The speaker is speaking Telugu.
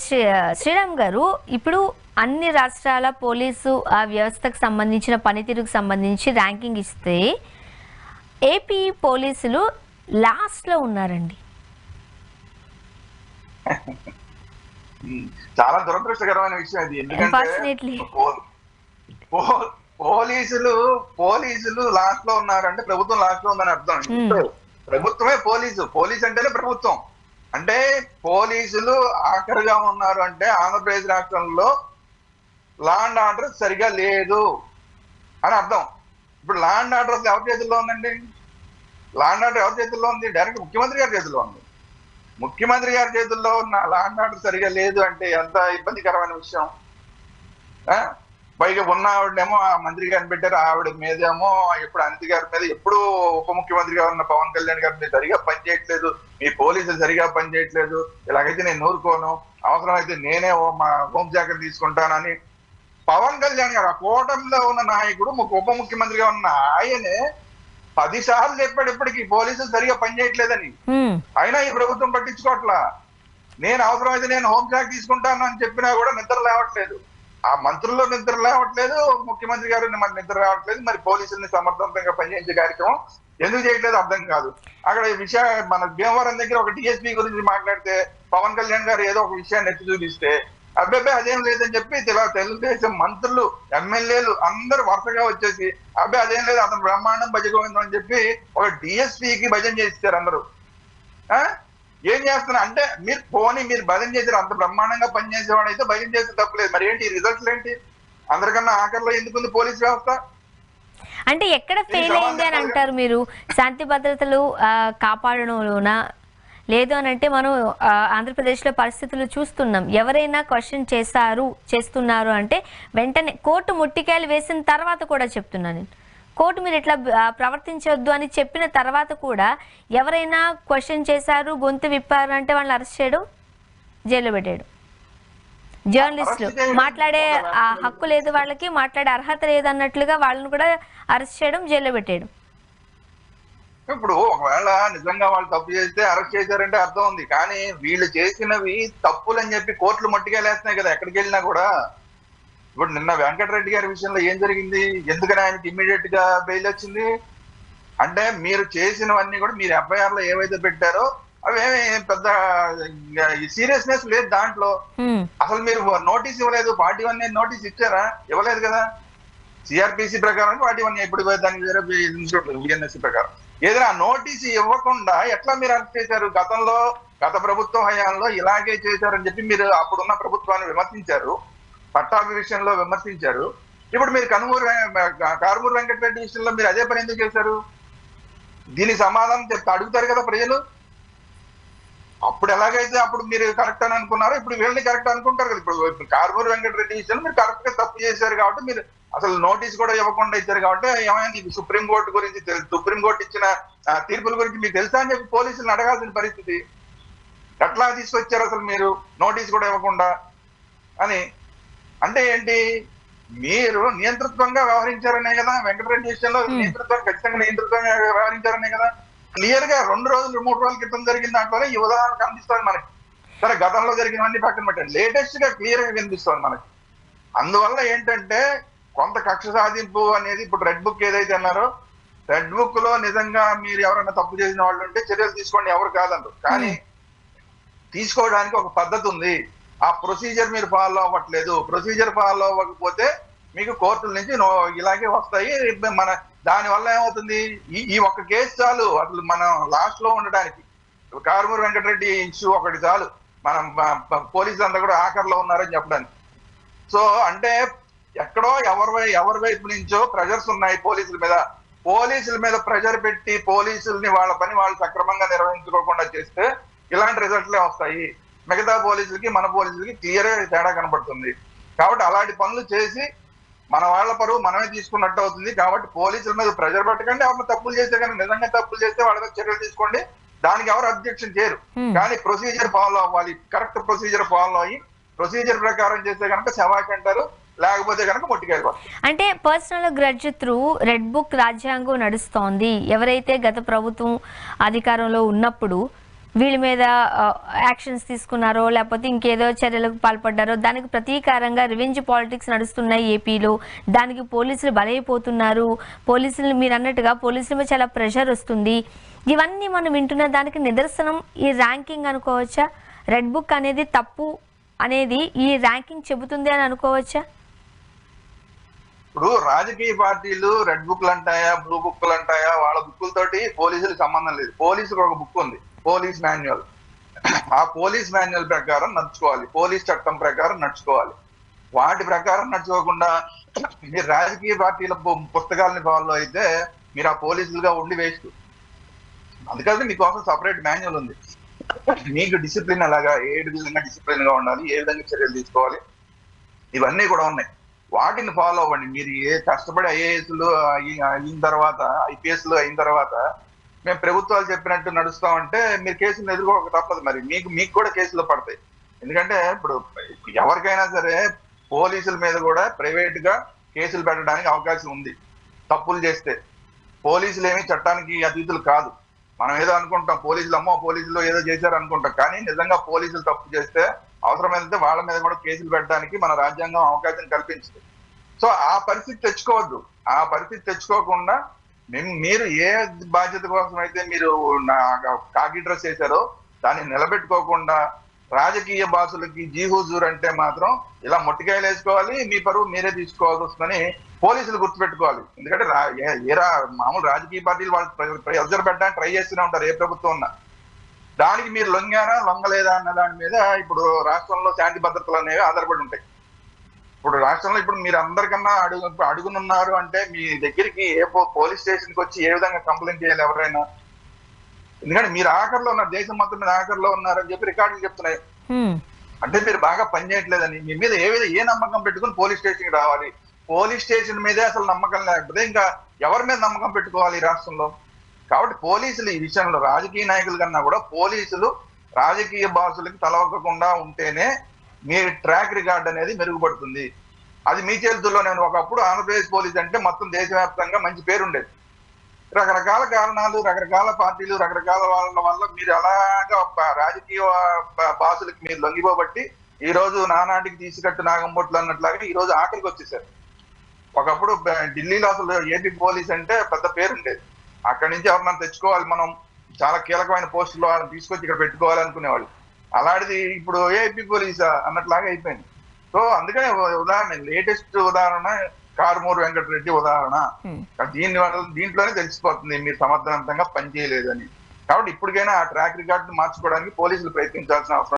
శ్రీరామ్ గారు, ఇప్పుడు అన్ని రాష్ట్రాల పోలీసు ఆ వ్యవస్థకు సంబంధించిన పనితీరుకు సంబంధించి ర్యాంకింగ్ ఇస్తే ఏపీ పోలీసులు లాస్ట్లో ఉన్నారండి. చాలా దురదృష్టకరమైన విషయం ఇది. ఎందుకంటే పోలీసులు లాస్ట్ లో ఉన్నారంటే ప్రభుత్వం లాస్ట్ లో ఉందని అర్థం. ప్రభుత్వమే పోలీస్ అంటేనే ప్రభుత్వం. అంటే పోలీసులు ఆఖరిగా ఉన్నారు అంటే ఆంధ్రప్రదేశ్ రాష్ట్రంలో లా అండ్ ఆర్డర్ సరిగా లేదు అని అర్థం. ఇప్పుడు లా అండ్ ఆర్డర్ ఎవరి చేతుల్లో ఉందండి? లా అండ్ ఆర్డర్ ఎవరి చేతుల్లో ఉంది? డైరెక్ట్ ముఖ్యమంత్రి గారి చేతుల్లో ఉంది. ముఖ్యమంత్రి గారి చేతుల్లో ఉన్న లా అండ్ ఆర్డర్ సరిగా లేదు అంటే ఎంత ఇబ్బందికరమైన విషయం. పైగా ఉన్న ఆవిడేమో ఆ మంత్రి గారిని పెట్టారు, ఆవిడ మీదేమో ఇప్పుడు అనిత గారి మీద, ఎప్పుడు ఉప ముఖ్యమంత్రిగా ఉన్న పవన్ కళ్యాణ్ గారి మీద సరిగా పనిచేయట్లేదు, మీ పోలీసులు సరిగా పనిచేయట్లేదు, ఇలాగైతే నేను ఊరుకోను, అవసరమైతే నేనే మా హోంశాఖను తీసుకుంటానని పవన్ కళ్యాణ్ గారు, ఆ కూటమిలో ఉన్న నాయకుడు, ఉప ముఖ్యమంత్రిగా ఉన్న ఆయనే 10 సార్లు చెప్పాడు ఇప్పటికీ పోలీసులు సరిగా పనిచేయట్లేదని. అయినా ఈ ప్రభుత్వం పట్టించుకోవట్లా. నేను అవసరమైతే నేను హోంశాఖ తీసుకుంటాను అని చెప్పినా కూడా నిద్ర లేవట్లేదు. ఆ మంత్రుల్లో నిద్ర లేవట్లేదు, ముఖ్యమంత్రి గారు మరి నిద్ర రావట్లేదు. మరి పోలీసుల్ని సమర్థవంతంగా పనిచేయించే కార్యక్రమం ఎందుకు చేయట్లేదు అర్థం కాదు. అక్కడ మన భీమవరం దగ్గర ఒక డిఎస్పీ గురించి మాట్లాడితే పవన్ కళ్యాణ్ గారు ఏదో ఒక విషయాన్ని ఎత్తి చూపిస్తే అబ్బాయి అదేం లేదని చెప్పి తెలుగుదేశం మంత్రులు, ఎమ్మెల్యేలు అందరూ వరుసగా వచ్చేసి అబ్బాయి అదేం లేదు, అతను బ్రహ్మాండం భజగోవిందం అని చెప్పి ఒక డిఎస్పీకి భజన చేస్తారు అందరూ. ఏం చేస్తున్నా అంటే మీరు భజన చేశారు, అంత బ్రహ్మాండంగా పనిచేసేవాడు అయితే భజన చేస్తే తప్పలేదు. మరి ఏంటి రిజల్ట్స్ ఏంటి? అందరికన్నా ఆఖరిలో ఎందుకుంది పోలీస్ వ్యవస్థ? అంటే ఎక్కడ ఫెయిల్ అయింది అని అంటారు మీరు? శాంతి భద్రతలు కాపాడడంలోనా, లేదు అని అంటే మనం ఆంధ్రప్రదేశ్లో పరిస్థితులు చూస్తున్నాం. ఎవరైనా క్వశ్చన్ చేస్తున్నారు అంటే వెంటనే కోర్టు ముట్టికాయలు వేసిన తర్వాత కూడా చెప్తున్నాను, కోర్టు మీరు ఇట్లా ప్రవర్తించవద్దు అని చెప్పిన తర్వాత కూడా ఎవరైనా క్వశ్చన్ చేశారు, గొంతు విప్పారు అంటే వాళ్ళని అరెస్ట్ చేయడం, జైల్లో పెట్టాడు. జర్నలిస్టులు మాట్లాడే హక్కు లేదు వాళ్ళకి, మాట్లాడే అర్హత లేదు అన్నట్లుగా వాళ్ళని కూడా అరెస్ట్ చేయడం, జైల్లో పెట్టాడు. ఇప్పుడు ఒకవేళ నిజంగా వాళ్ళు తప్పు చేస్తే అరెస్ట్ చేశారంటే అర్థం ఉంది. కానీ వీళ్ళు చేసినవి తప్పులు అని చెప్పి కోర్టులు మట్టికెళ్ళేస్తున్నాయి కదా ఎక్కడికి వెళ్ళినా కూడా. ఇప్పుడు నిన్న వెంకటరెడ్డి గారి విషయంలో ఏం జరిగింది? ఎందుకని ఆయనకి ఇమ్మీడియట్ గా బెయిల్ వచ్చింది? అంటే మీరు చేసినవన్నీ కూడా మీరు ఎఫ్ఐఆర్ లో ఏవైతే పెట్టారో అవేమి పెద్ద సీరియస్నెస్ లేదు దాంట్లో. అసలు మీరు నోటీస్ ఇవ్వలేదు. 41 నోటీస్ ఇచ్చారా? ఇవ్వలేదు కదా. సిఆర్పిసి ప్రకారం 41 ఎప్పుడు దానికి వేరే బిఎన్ఎస్సి ప్రకారం ఏదైనా నోటీస్ ఇవ్వకుండా ఎట్లా మీరు అరెస్ట్ చేశారు? గత ప్రభుత్వ హయాంలో ఇలాగే చేశారని చెప్పి మీరు అప్పుడున్న ప్రభుత్వాన్ని విమర్శించారు, పట్టాభి విషయంలో విమర్శించారు. ఇప్పుడు మీరు కారుమూరి వెంకటరెడ్డి విషయంలో మీరు అదే పని ఎందుకు చేశారు? దీని సమాధానం అడుగుతారు కదా ప్రజలు. అప్పుడు ఎలాగైతే అప్పుడు మీరు కరెక్ట్ అని అనుకున్నారో ఇప్పుడు వీళ్ళని కరెక్ట్ అనుకుంటారు కదా. ఇప్పుడు కారుమూరి వెంకటరెడ్డి విషయంలో మీరు కరెక్ట్ గా తప్పు చేశారు కాబట్టి మీరు అసలు నోటీస్ కూడా ఇవ్వకుండా ఇచ్చారు కాబట్టి ఏమైంది? సుప్రీంకోర్టు గురించి సుప్రీంకోర్టు ఇచ్చిన తీర్పుల గురించి మీకు తెలుసా అని చెప్పి పోలీసులను అడగాల్సిన పరిస్థితి. ఎట్లా తీసుకొచ్చారు అసలు మీరు నోటీస్ కూడా ఇవ్వకుండా అని? అంటే ఏంటి? మీరు నియంతృత్వంగా వ్యవహరించారనే కదా వెంకటరెడ్డి విషయంలో. ఖచ్చితంగా నియంతృత్వంగా వ్యవహరించారనే కదా. క్లియర్ గా 2 రోజులు 3 రోజుల క్రితం జరిగిన దాంట్లోనే ఈ ఉదాహరణ కనిపిస్తుంది మనకి. సరే గతంలో జరిగినవన్నీ పక్కన పెట్టండి, లేటెస్ట్ గా క్లియర్ గా కనిపిస్తుంది మనకి. అందువల్ల ఏంటంటే కొంత కక్ష సాధింపు అనేది, ఇప్పుడు రెడ్ బుక్ ఏదైతే అన్నారో, రెడ్ బుక్ లో నిజంగా మీరు ఎవరైనా తప్పు చేసిన వాళ్ళు ఉంటే చర్యలు తీసుకోండి, ఎవరు కాదంటారు. కానీ తీసుకోవడానికి ఒక పద్ధతి ఉంది. ఆ ప్రొసీజర్ మీరు ఫాలో అవ్వట్లేదు. ప్రొసీజర్ ఫాలో అవ్వకపోతే మీకు కోర్టుల నుంచి ఇలాగే వస్తాయి. మన దానివల్ల ఏమవుతుంది? ఈ ఒక్క కేసు చాలు అసలు మనం లాస్ట్ లో ఉండడానికి. కారుమూరి వెంకటరెడ్డి ఇష్యూ ఒకటి చాలు మనం పోలీసులు అంతా కూడా ఆఖరిలో ఉన్నారని చెప్పడానికి. సో అంటే ఎక్కడో ఎవరి వైపు నుంచో ప్రెజర్స్ ఉన్నాయి పోలీసుల మీద ప్రెజర్ పెట్టి పోలీసుల్ని వాళ్ళ పని వాళ్ళు సక్రమంగా నిర్వహించుకోకుండా చేస్తే ఇలాంటి రిజల్ట్లే వస్తాయి. మిగతా పోలీసులకి మన పోలీసులకి క్లియర్ గా తేడా కనబడుతుంది. కాబట్టి అలాంటి పనులు చేసి మన వాళ్ళ పరువు మనమే తీసుకున్నట్టు అవుతుంది. కాబట్టి పోలీసుల మీద ప్రెజర్ పెట్టకండి. ఎవరైనా తప్పులు చేస్తే కానీ, నిజంగా తప్పులు చేస్తే వాళ్ళ మీద చర్యలు తీసుకోండి. దానికి ఎవరు అబ్జెక్షన్ చేయరు. కానీ ప్రొసీజర్ ఫాలో అవ్వాలి. కరెక్ట్ ప్రొసీజర్ ఫాలో అయ్యి ప్రొసీజర్ ప్రకారం చేస్తే కనుక శవాకి అంటారు, లేకపోతే కనుక ముట్టికాయలు. అంటే personal grudge through red book రాజ్యాంగం నడుస్తోంది. ఎవరైతే గత ప్రభుత్వం అధికారంలో ఉన్నప్పుడు వీళ్ళ మీద యాక్షన్స్ తీసుకున్నారో లేకపోతే ఇంకేదో చర్యలకు పాల్పడ్డారో దానికి ప్రతీకారంగా రివెంజ్ పాలిటిక్స్ నడుస్తున్నాయి ఏపీలో. దానికి పోలీసులు బలైపోతున్నారు. పోలీసులు మీరు అన్నట్టుగా పోలీసుల మీద చాలా ప్రెషర్ వస్తుంది. ఇవన్నీ మనం వింటున్న దానికి నిదర్శనం ఈ ర్యాంకింగ్ అనుకోవచ్చా? రెడ్ బుక్ అనేది తప్పు అనేది ఈ ర్యాంకింగ్ చెబుతుంది అని అనుకోవచ్చా? ఇప్పుడు రాజకీయ పార్టీలు రెడ్ బుక్లు అంటాయా, బ్లూ బుక్లు అంటాయా, వాళ్ళ బుక్కులతోటి పోలీసులకు సంబంధం లేదు. పోలీసులకు ఒక బుక్ ఉంది, పోలీస్ మాన్యువల్. ఆ పోలీస్ మాన్యువల్ ప్రకారం నడుచుకోవాలి, పోలీస్ చట్టం ప్రకారం నడుచుకోవాలి. వాటి ప్రకారం నడుచుకోకుండా మీరు రాజకీయ పార్టీల పుస్తకాలని ఫాలో అయితే మీరు ఆ పోలీసులుగా ఉండి వేస్ట్. అందుకని మీకోసం సపరేట్ మాన్యువల్ ఉంది. మీకు డిసిప్లిన్ ఎలాగా, ఏ విధంగా డిసిప్లిన్ గా ఉండాలి, ఏ విధంగా చర్యలు తీసుకోవాలి, ఇవన్నీ కూడా ఉన్నాయి. వాటిని ఫాలో అవ్వండి. మీరు కష్టపడి ఐఏఎస్లు అయిన తర్వాత, ఐపీఎస్లు అయిన తర్వాత మేము ప్రభుత్వాలు చెప్పినట్టు నడుస్తామంటే మీరు కేసులు ఎదుర్కోక తప్పదు. మరి మీకు కూడా కేసులు పడతాయి. ఎందుకంటే ఇప్పుడు ఎవరికైనా సరే పోలీసుల మీద కూడా ప్రైవేట్ గా కేసులు పెట్టడానికి అవకాశం ఉంది తప్పులు చేస్తే. పోలీసులు ఏమి చట్టానికి అతీతులు కాదు. మనం ఏదో అనుకుంటాం, పోలీసులు ఏదో చేశారు అనుకుంటాం. కానీ నిజంగా పోలీసులు తప్పు చేస్తే అవసరమైతే వాళ్ళ మీద కూడా కేసులు పెట్టడానికి మన రాజ్యాంగం అవకాశం కల్పించింది. సో ఆ పరిస్థితి తెచ్చుకోవద్దు. ఆ పరిస్థితి తెచ్చుకోకుండా మీరు ఏ బాధ్యత కోసం అయితే మీరు కాకి డ్రెస్ చేశారో దాన్ని నిలబెట్టుకోకుండా రాజకీయ బాసులకి జీహుజూర్ అంటే మాత్రం ఇలా మొట్టికాయలు వేసుకోవాలి, మీ పరువు మీరే తీసుకోవాల్సి వస్తుందని పోలీసులు గుర్తుపెట్టుకోవాలి. ఎందుకంటే మామూలు రాజకీయ పార్టీలు వాళ్ళు ప్రెజర్ పెట్టడానికి ట్రై చేస్తూనే ఉంటారు, ఏ ప్రభుత్వం ఉన్నా. దానికి మీరు లొంగలేదా అన్న దాని మీద ఇప్పుడు రాష్ట్రంలో శాంతి భద్రతలు అనేవి ఆధారపడి ఉంటాయి. ఇప్పుడు రాష్ట్రంలో ఇప్పుడు మీరు అందరికన్నా అడుగునున్నారు అంటే మీ దగ్గరికి ఏ పోలీస్ స్టేషన్కి వచ్చి ఏ విధంగా కంప్లైంట్ చేయాలి ఎవరైనా? ఎందుకంటే మీరు ఆఖరిలో ఉన్నారు, దేశం మొత్తం మీద ఆఖరిలో ఉన్నారని చెప్పి రికార్డులు చెప్తున్నాయి. అంటే మీరు బాగా పనిచేయట్లేదని మీ మీద ఏ నమ్మకం పెట్టుకుని పోలీస్ స్టేషన్కి రావాలి? పోలీస్ స్టేషన్ మీదే అసలు నమ్మకం లేకపోతే ఇంకా ఎవరి మీద నమ్మకం పెట్టుకోవాలి ఈ రాష్ట్రంలో? కాబట్టి పోలీసులు ఈ విషయంలో రాజకీయ నాయకుల కన్నా కూడా పోలీసులు రాజకీయ బాసులకి తలవకుండా ఉంటేనే మీ ట్రాక్ రికార్డ్ అనేది మెరుగుపడుతుంది. అది మీ చేతుల్లోనే. ఒకప్పుడు ఆంధ్రప్రదేశ్ పోలీస్ అంటే మొత్తం దేశవ్యాప్తంగా మంచి పేరుండేది. రకరకాల కారణాలు, రకరకాల పార్టీలు, రకరకాల వాళ్ళ వల్ల మీరు అలాగా రాజకీయ బాసులకి మీరు లొంగిపోబట్టి ఈ రోజు నానాటికి తీసుకట్టు నాగంబొట్లు అన్నట్లాగా ఈ రోజు ఆఖరికి వచ్చేసారు. ఒకప్పుడు ఢిల్లీలో అసలు ఏపీ పోలీస్ అంటే పెద్ద పేరుండేది. అక్కడి నుంచి ఎవరన్నా తెచ్చుకోవాలి, మనం చాలా కీలకమైన పోస్టులో వాళ్ళని తీసుకొచ్చి ఇక్కడ పెట్టుకోవాలి అనుకునేవాళ్ళు. అలాంటిది ఇప్పుడు ఏపీ పోలీస్ అన్నట్లాగా అయిపోయింది. సో అందుకనే ఉదాహరణ, లేటెస్ట్ ఉదాహరణ కారుమూరు వెంకటరెడ్డి ఉదాహరణ. దీంట్లోనే తెలిసిపోతుంది మీరు సమర్థవంతంగా పనిచేయలేదని. కాబట్టి ఇప్పటికైనా ఆ ట్రాక్ రికార్డు మార్చుకోవడానికి పోలీసులు ప్రయత్నించాల్సిన అవసరం